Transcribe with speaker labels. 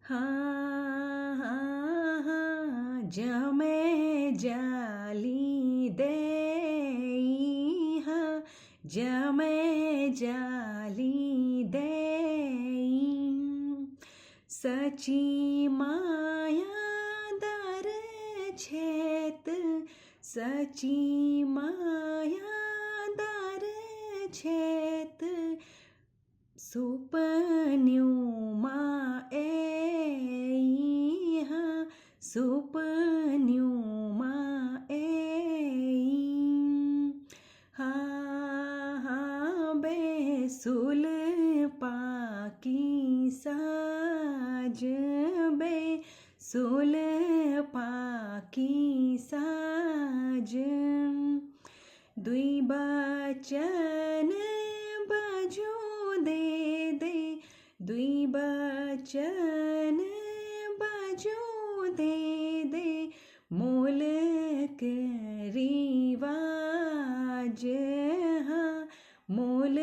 Speaker 1: हाँ हाँ हाँ जमे जाली दे हाँ जमे जाली दे सची माया दर छेत सची माया दर छेत सुपन्युमा हाँ सुपन्युमा हाँ हाँ बेसुल पाकी साज बेसुल पाकी साज दुई बचन बाजू दे दे दुई बचन बाजू दे दे मोल रिवाज हाँ मोल